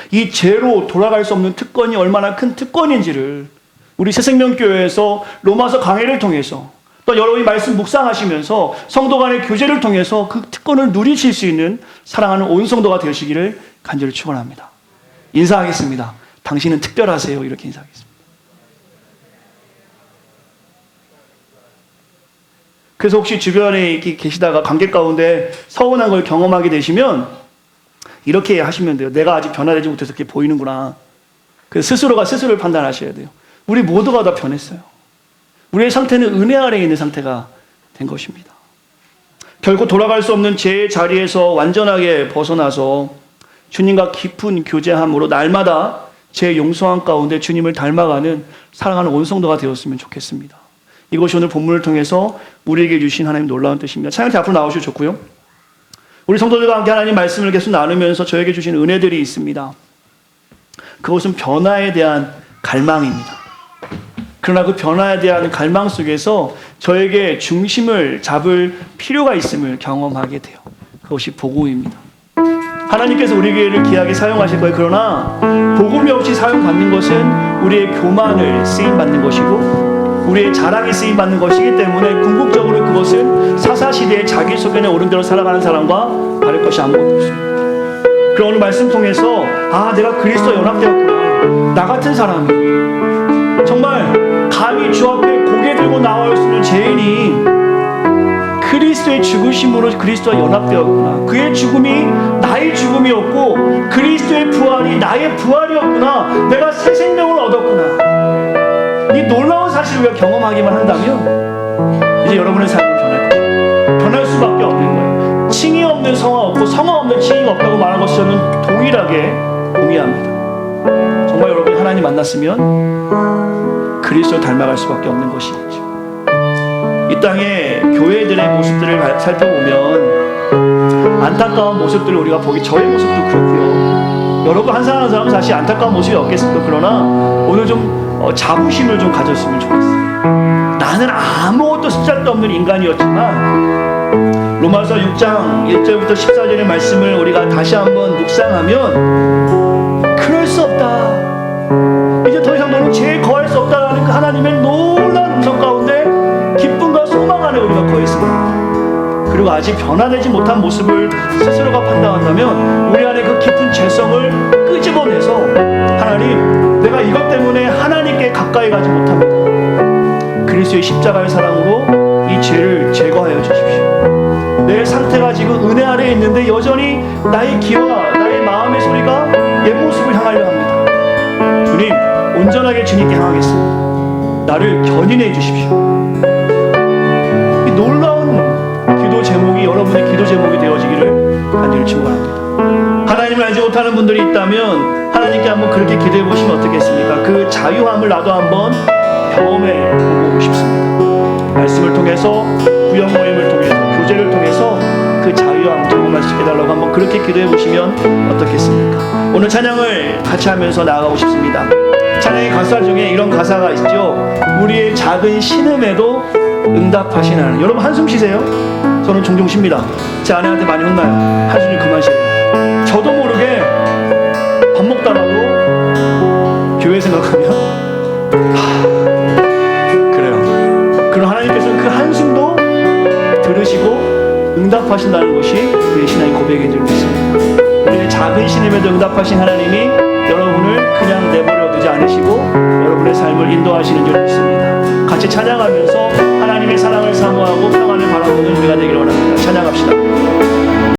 이 죄로 돌아갈 수 없는 특권이 얼마나 큰 특권인지를 우리 새생명교회에서 로마서 강해를 통해서 또 여러분이 말씀 묵상하시면서 성도 간의 교제를 통해서 그 특권을 누리실 수 있는 사랑하는 온 성도가 되시기를 간절히 축원합니다. 인사하겠습니다. 당신은 특별하세요. 이렇게 인사하겠습니다. 그래서 혹시 주변에 이렇게 계시다가 관계 가운데 서운한 걸 경험하게 되시면 이렇게 하시면 돼요. 내가 아직 변화되지 못해서 그렇게 보이는구나. 그래서 스스로가 스스로를 판단하셔야 돼요. 우리 모두가 다 변했어요. 우리의 상태는 은혜 아래에 있는 상태가 된 것입니다. 결국 돌아갈 수 없는 죄의 자리에서 완전하게 벗어나서 주님과 깊은 교제함으로 날마다 제 용서함 가운데 주님을 닮아가는 사랑하는 온 성도가 되었으면 좋겠습니다. 이것이 오늘 본문을 통해서 우리에게 주신 하나님 놀라운 뜻입니다. 찬양팀 앞으로 나오셔도 좋고요. 우리 성도들과 함께 하나님 말씀을 계속 나누면서 저에게 주신 은혜들이 있습니다. 그것은 변화에 대한 갈망입니다. 그러나 그 변화에 대한 갈망 속에서 저에게 중심을 잡을 필요가 있음을 경험하게 돼요. 그것이 복음입니다. 하나님께서 우리 교회를 귀하게 사용하실 거예요. 그러나 복음이 없이 사용받는 것은 우리의 교만을 쓰임받는 것이고 우리의 자랑이 쓰임받는 것이기 때문에 궁극적으로 그것은 사사시대의 자기 소견에 오른 대로 살아가는 사람과 다를 것이 아무것도 없습니다. 그럼 오늘 말씀 통해서 내가 그리스도와 연합되었구나. 나 같은 사람이 정말 감히 주 앞에 고개 들고 나올 수 있는 죄인이 그리스도의 죽으심으로 그리스도와 연합되었구나. 그의 죽음이 나의 죽음이었고 그리스도의 부활이 나의 부활이었구나. 내가 새 생명을 얻었구나. 이 놀라운 사실을 우리가 경험하기만 한다면 이제 여러분의 삶은 변할 거예요. 변할 수밖에 없는 거예요. 칭이 없는 성화 없고 성화 없는 칭이 없다고 말한 것이 저는 동일하게 동의합니다. 정말 여러분이 하나님 만났으면 그리스도를 닮아갈 수밖에 없는 것이겠죠. 이 땅의 교회들의 모습들을 살펴보면 안타까운 모습들을 우리가 보기, 저의 모습도 그렇고요. 여러분 한 사람 한 사람은 사실 안타까운 모습이 없겠습니까? 그러나 오늘 좀 자부심을 좀 가졌으면 좋겠어요. 나는 아무것도 쓰잘데 없는 인간이었지만 로마서 6장 1절부터 14절의 말씀을 우리가 다시 한번 묵상하면 그럴 수 없다. 이제 더 이상 너는 죄에 거할 수 없다라는 그 하나님의 놀라운 음성 가운데 기쁨과 소망 안에 우리가 거했습니다. 그리고 아직 변화되지 못한 모습을 스스로가 판단한다면 우리 안에 그 깊은 죄성을 끄집어내서 하나님, 내가 이것 때문에 하나님께 가까이 가지 못합니다. 그리스도의 십자가의 사랑으로 이 죄를 제거하여 주십시오. 내 상태가 지금 은혜 아래에 있는데 여전히 나의 귀와 나의 마음의 소리가 옛 모습을 향하려 합니다. 주님, 온전하게 주님께 향하겠습니다. 나를 견인해 주십시오. 이 놀라운 기도 제목이 여러분의 기도 제목이 되어지기를 간절히 축원합니다. 하나님을 알지 못하는 분들이 있다면 하나님께 한번 그렇게 기도해 보시면 어떻겠습니까? 그 자유함을 나도 한번 경험해 보고 싶습니다. 말씀을 통해서, 구역 모임을 통해서, 교제를 통해서 그 자유함 경험할 수 있게 해달라고 한번 그렇게 기도해 보시면 어떻겠습니까? 오늘 찬양을 같이 하면서 나아가고 싶습니다. 찬양의 가사 중에 이런 가사가 있죠. 우리의 작은 신음에도 응답하신 하나님. 여러분 한숨 쉬세요. 저는 종종 쉽니다. 제 아내한테 많이 혼나요. 한숨 좀 그만 쉬세요. 저도 모르게 밥 먹다가도 교회 생각하면 그래요. 그럼 하나님께서는 그 한숨도 들으시고 응답하신다는 것이 우리의 신앙의 고백인 줄 믿습니다. 우리의 작은 신임에도 응답하신 하나님이 여러분을 그냥 내버려 두지 않으시고 여러분의 삶을 인도하시는 줄 믿습니다. 같이 찬양하면서 하나님의 사랑을 사모하고 평안을 바라보는 우리가 되기를 원합니다. 찬양합시다.